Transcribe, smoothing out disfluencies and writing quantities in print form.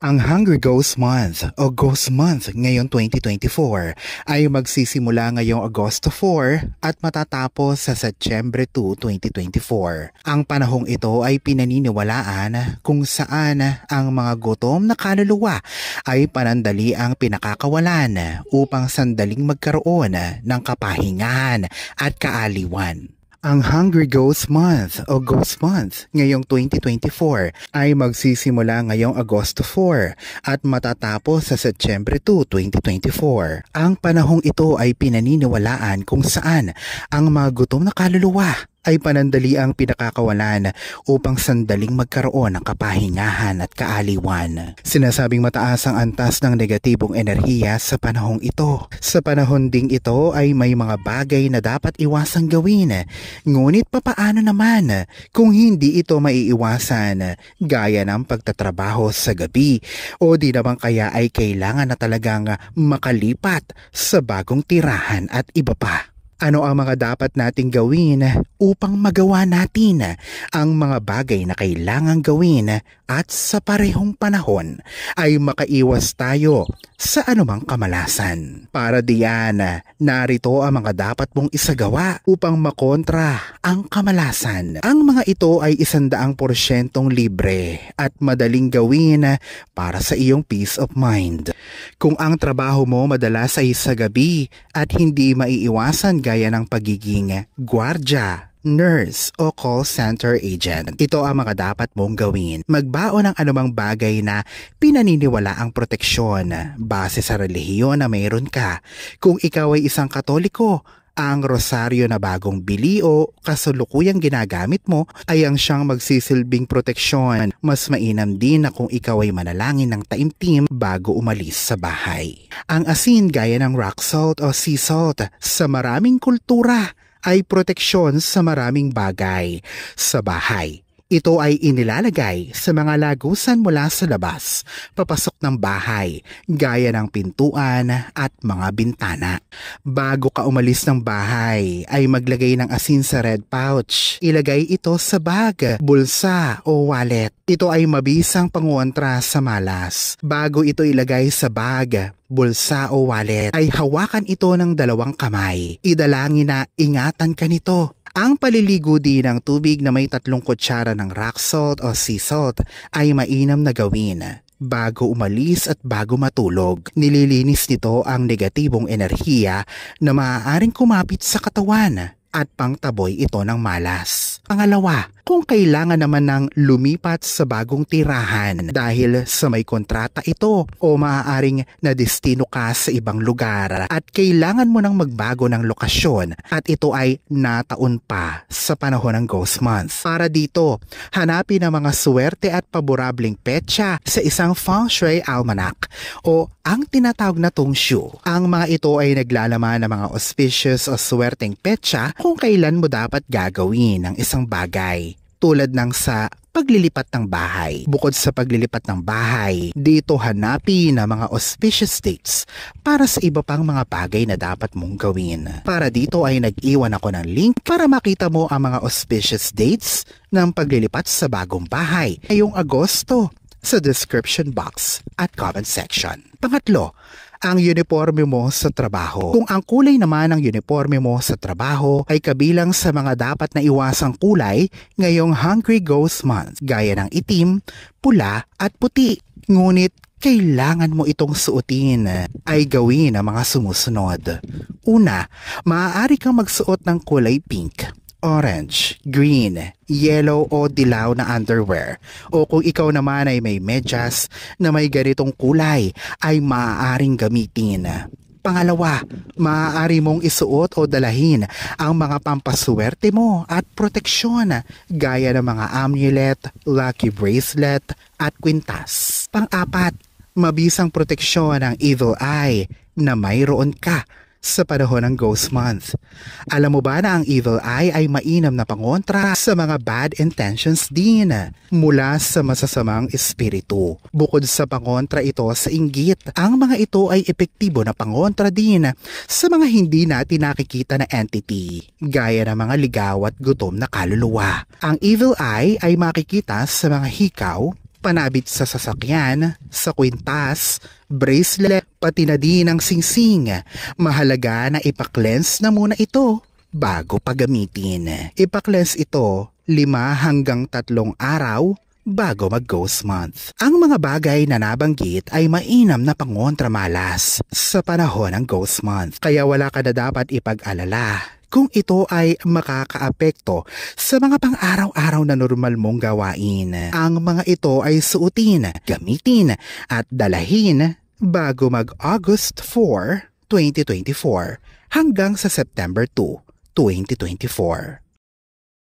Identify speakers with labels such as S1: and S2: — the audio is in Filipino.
S1: Ang Hungry Ghost Month o Ghost Month ngayong 2024 ay magsisimula ngayong Agosto 4 at matatapos sa Setyembre 2, 2024. Ang panahong ito ay pinaniniwalaan kung saan ang mga gutom na kaluluwa ay panandali ang pinakakawalan upang sandaling magkaroon ng kapahingahan at kaaliwan. Ang Hungry Ghost Month o Ghost Month ngayong 2024 ay magsisimula ngayong Agosto 4 at matatapos sa Setyembre 2, 2024. Ang panahong ito ay pinaniniwalaan kung saan ang mga gutom na kaluluwa ay panandali ang pinakakawalan upang sandaling magkaroon ng kapahingahan at kaaliwan. Sinasabing mataas ang antas ng negatibong enerhiya sa panahong ito. Sa panahon ding ito ay may mga bagay na dapat iwasang gawin. Ngunit papaano naman kung hindi ito maiiwasan gaya ng pagtatrabaho sa gabi o di naman kaya ay kailangan na talagang makalipat sa bagong tirahan at iba pa? Ano ang mga dapat nating gawin upang magawa natin ang mga bagay na kailangang gawin at sa parehong panahon ay makaiwas tayo sa anumang kamalasan? Para diyan, narito ang mga dapat mong isagawa upang makontra ang kamalasan. Ang mga ito ay 100% libre at madaling gawin para sa iyong peace of mind. Kung ang trabaho mo madalas ay sa gabi at hindi maiiwasan gaya ng pagiging gwardya, nurse o call center agent, ito ang mga dapat mong gawin. Magbaon ng anumang bagay na pinaniniwala ang proteksyon base sa relihiyon na mayroon ka. Kung ikaw ay isang Katoliko, ang rosaryo na bagong bili o kasalukuyang ginagamit mo ay ang siyang magsisilbing proteksyon. Mas mainam din na kung ikaw ay manalangin ng taimtim bago umalis sa bahay. Ang asin gaya ng rock salt o sea salt sa maraming kultura ay proteksyon sa maraming bagay sa bahay. Ito ay inilalagay sa mga lagusan mula sa labas, papasok ng bahay, gaya ng pintuan at mga bintana. Bago ka umalis ng bahay, ay maglagay ng asin sa red pouch. Ilagay ito sa bag, bulsa o wallet. Ito ay mabisang pangontra sa malas. Bago ito ilagay sa bag, bulsa o wallet, ay hawakan ito ng 2 kamay. Idalangin na ingatan ka nito. Ang paliligo din ng tubig na may 3 kutsara ng rock salt o sea salt ay mainam na gawin bago umalis at bago matulog. Nililinis nito ang negatibong enerhiya na maaaring kumapit sa katawan at pangtaboy ito ng malas. Pangalawa, kung kailangan naman ng lumipat sa bagong tirahan dahil sa may kontrata ito o maaaring nadestino ka sa ibang lugar at kailangan mo nang magbago ng lokasyon at ito ay nataon pa sa panahon ng Ghost Month. Para dito, hanapin ang mga swerte at paborableng petsa sa isang feng shui almanac o ang tinatawag na tongshu. Ang mga ito ay naglalaman ng mga auspicious o swerteng petsa kung kailan mo dapat gagawin ang isang bagay. Tulad ng sa paglilipat ng bahay. Bukod sa paglilipat ng bahay, dito hanapin ang mga auspicious dates para sa iba pang mga bagay na dapat mong gawin. Para dito ay nag-iwan ako ng link para makita mo ang mga auspicious dates ng paglilipat sa bagong bahay ngayong Agosto sa description box at comment section. Pangatlo, ang uniforme mo sa trabaho. Kung ang kulay naman ng uniforme mo sa trabaho ay kabilang sa mga dapat na iwasang kulay ngayong Hungry Ghost Month, gaya ng itim, pula at puti. Ngunit kailangan mo itong suotin ay gawin ang mga sumusunod. Una, maaari kang magsuot ng kulay pink, orange, green, yellow o dilaw na underwear. O kung ikaw naman ay may medyas na may ganitong kulay ay maaaring gamitin. Pangalawa, maaari mong isuot o dalahin ang mga pampaswerte mo at proteksyon gaya ng mga amulet, lucky bracelet at kwintas. Pang-apat, mabisang proteksyon ang evil eye na mayroon ka sa panahon ng Ghost Month. Alam mo ba na ang evil eye ay mainam na pangontra sa mga bad intentions din mula sa masasamang espiritu. Bukod sa pangontra ito sa inggit, ang mga ito ay epektibo na pangontra din sa mga hindi natin nakikita na entity, gaya ng mga ligaw at gutom na kaluluwa. Ang evil eye ay makikita sa mga hikaw, panabit sa sasakyan, sa kwintas, bracelet, pati na din ang singsing. Mahalaga na ipa-cleanse na muna ito bago pagamitin. Ipa-cleanse ito 5 hanggang 3 araw bago mag-ghost month. Ang mga bagay na nabanggit ay mainam na pangontramalas sa panahon ng ghost month. Kaya wala ka na dapat ipag-alala kung ito ay makakaapekto sa mga pang-araw-araw na normal mong gawain. Ang mga ito ay suotin, gamitin at dalahin bago mag-August 4, 2024 hanggang sa September 2, 2024.